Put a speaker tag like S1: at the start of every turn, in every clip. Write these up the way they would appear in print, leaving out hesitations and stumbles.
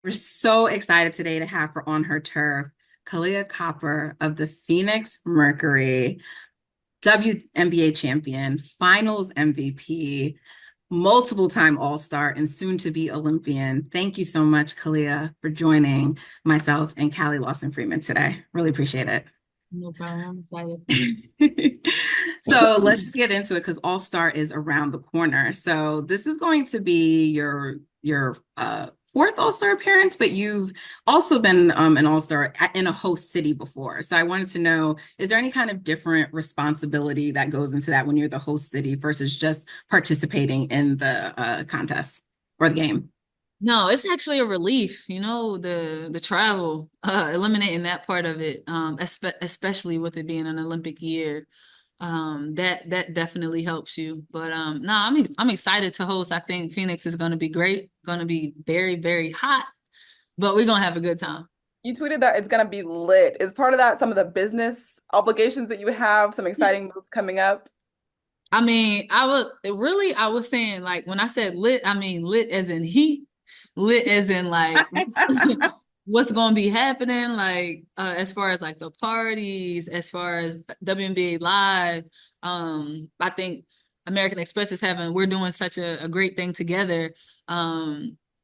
S1: We're so excited today to have her on her turf, Kahleah Copper of the Phoenix Mercury, WNBA champion, finals MVP, multiple time All-Star, and soon to be Olympian. Thank you so much, Kahleah, for joining myself and Callie Lawson-Freeman today. Really appreciate it.
S2: No problem. I'm excited.
S1: So let's just get into it because All-Star is around the corner. So this is going to be your fourth All-Star appearance, but you've also been an All-Star in a host city before. So I wanted to know, is there any kind of different responsibility that goes into that when you're the host city versus just participating in the contest or the game?
S2: No, it's actually a relief, the travel, eliminating that part of it, especially with it being an Olympic year. That definitely helps you. But no, I'm excited to host. I think Phoenix is going to be great, going to be very, very hot, but we're going to have a good time.
S3: You tweeted that it's going to be lit. Is part of that some of the business obligations that you have, some exciting moves coming up?
S2: I mean, I was saying like when I said lit, I mean lit as in heat, lit as in like what's going to be happening, like as far as like the parties, as far as WNBA Live. I think American Express is we're doing such a great thing together.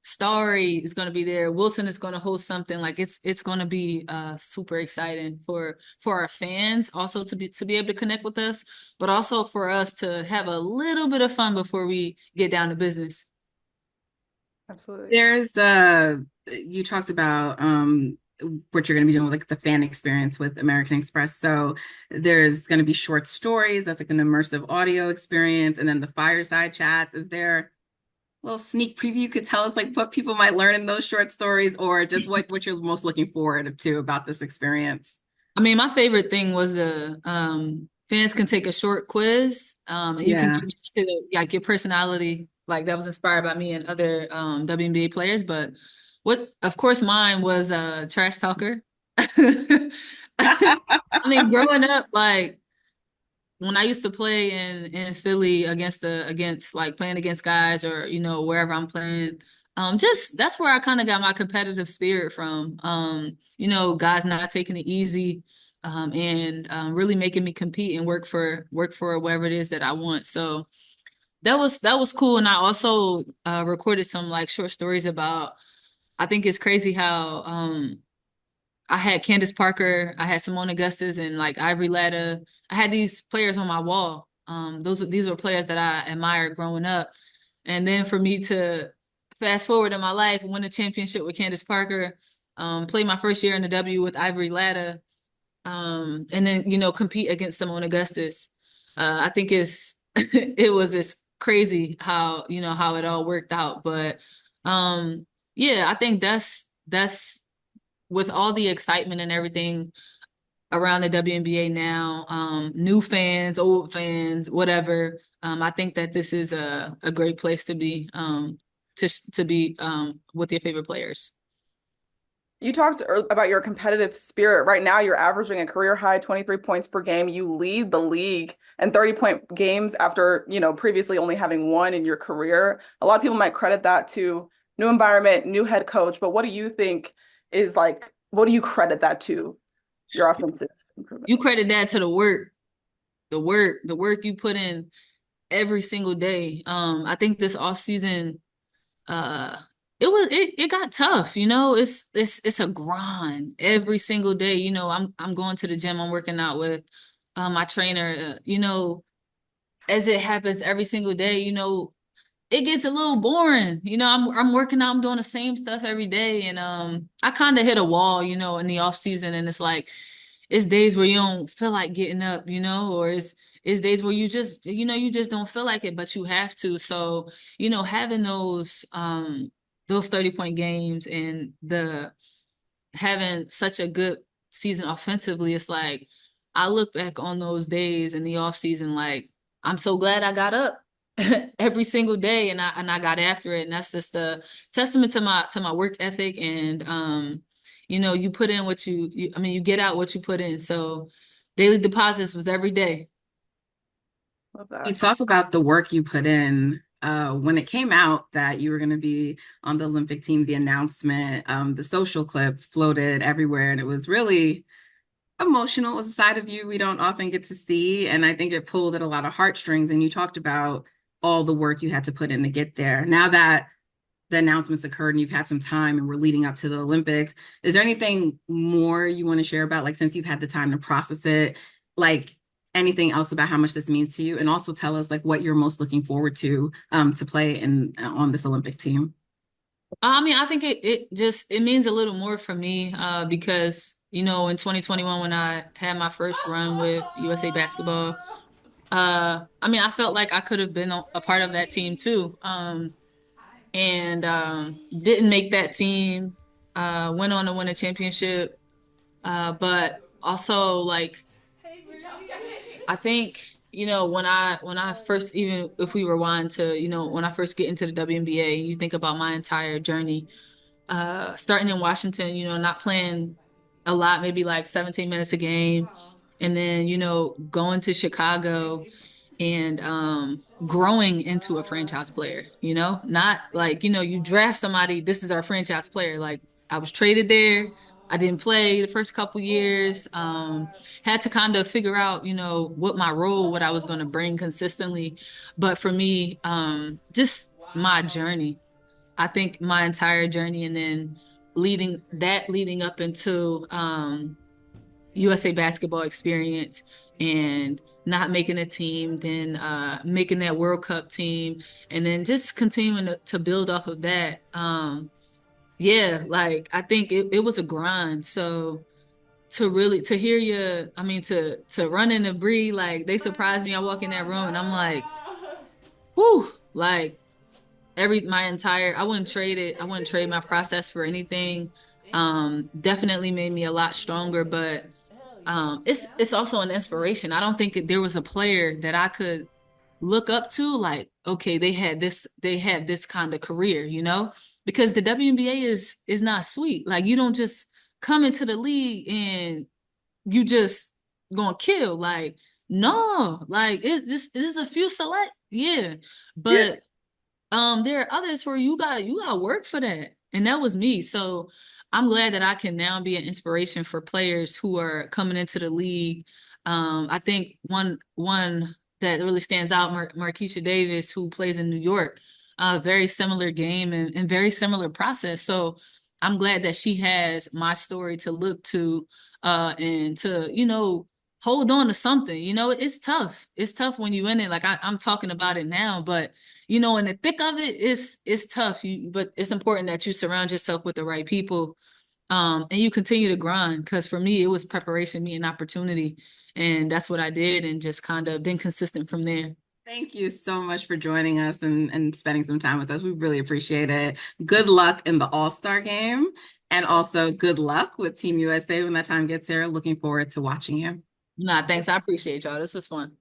S2: Starry is going to be there. Wilson is going to host something. Like it's going to be super exciting for our fans also to be able to connect with us, but also for us to have a little bit of fun before we get down to business.
S3: Absolutely.
S1: There's you talked about what you're going to be doing with like the fan experience with American Express. So there's going to be short stories. That's like an immersive audio experience, and then the fireside chats. Is there a little sneak preview you could tell us like what people might learn in those short stories, or just what you're most looking forward to about this experience?
S2: I mean, my favorite thing was the fans can take a short quiz, and you can
S1: Yeah.
S2: get to like your personality. Like that was inspired by me and other WNBA players. But what, of course, mine was trash talker. I mean, growing up, like when I used to play in Philly against like playing against guys or wherever I'm playing, just that's where I kind of got my competitive spirit from. Guys not taking it easy, and really making me compete and work for whatever it is that I want. So that was cool, and I also recorded some like short stories about. I think it's crazy how I had Candace Parker, I had Simone Augustus, and like Ivory Latta. I had these players on my wall. These were players that I admired growing up, and then for me to fast forward in my life, win a championship with Candace Parker, play my first year in the W with Ivory Latta, and then compete against Simone Augustus. I think it's it was just crazy how it all worked out, but yeah, I think that's with all the excitement and everything around the WNBA now, new fans, old fans, whatever. I think that this is a great place to be with your favorite players.
S3: You talked about your competitive spirit. Right now, you're averaging a career high 23 points per game. You lead the league in 30-point games after, previously only having one in your career. A lot of people might credit that to new environment, new head coach, but what do you think is like, what do you credit that to, your offensive improvement?
S2: You credit that to the work you put in every single day. I think this off season, uh, it got tough. It's a grind every single day. I'm going to the gym. I'm working out with my trainer. As it happens every single day. It gets a little boring. I'm working out. I'm doing the same stuff every day, and I kind of hit a wall. In the off season, and it's days where you don't feel like getting up, or it's days where you just don't feel like it, but you have to. So, having those 30-point games and the having such a good season offensively, it's like I look back on those days in the off season like I'm so glad I got up every single day and I got after it. And that's just a testament to my work ethic and you put in what I mean you get out what you put in. So daily deposits was every day.
S3: Love
S1: You
S3: that.
S1: talk about the work you put in. when it came out that you were going to be on the Olympic team, the announcement, the social clip floated everywhere, and it was really emotional. It was a side of you we don't often get to see, and I think it pulled at a lot of heartstrings. And you talked about all the work you had to put in to get there. Now that the announcements occurred and you've had some time and we're leading up to the Olympics, is there anything more you want to share about, like, since you've had the time to process it, like anything else about how much this means to you? And also tell us like what you're most looking forward to play in on this Olympic team.
S2: I mean, I think it means a little more for me because, you know, in 2021 when I had my first run with USA Basketball, I mean, I felt like I could have been a part of that team too. And didn't make that team, went on to win a championship. But also like I think, you know, when I first, even if we rewind to, you know, when I first get into the WNBA, you think about my entire journey, starting in Washington, you know, not playing a lot, maybe like 17 minutes a game, and then, you know, going to Chicago and growing into a franchise player, you know, not like, you know, you draft somebody, this is our franchise player. Like I was traded there. I didn't play the first couple years. Had to kind of figure out, you know, what my role, what I was going to bring consistently. But for me, just my journey, I think my entire journey, and then leading up into USA basketball experience and not making a team, then making that World Cup team, and then just continuing to build off of that. Yeah, like I think it was a grind. So to hear you, I mean to run in and breathe, like they surprised me. I walk in that room and I'm like, whew, like I wouldn't trade it. I wouldn't trade my process for anything. Definitely made me a lot stronger, but it's also an inspiration. I don't think there was a player that I could look up to like, okay, they had this kind of career, you know, because the WNBA is not sweet. Like you don't just come into the league and you just gonna kill. Like no, like this is a few select, yeah,
S3: Yeah.
S2: but there are others where you gotta work for that, and that was me. So I'm glad that I can now be an inspiration for players who are coming into the league. I think one that really stands out, Marquisha Davis, who plays in New York, very similar game and very similar process. So I'm glad that she has my story to look to, and to, you know, hold on to something. You know, it's tough. It's tough when you in it. Like I'm talking about it now, but you know, in the thick of it, it's tough. But it's important that you surround yourself with the right people, and you continue to grind. Because for me, it was preparation, me an opportunity, and that's what I did, and just kind of been consistent from there.
S1: Thank you so much for joining us and spending some time with us. We really appreciate it. Good luck in the All-Star game, and also good luck with Team USA when that time gets here. Looking forward to watching you.
S2: Nah, thanks. I appreciate y'all. This was fun.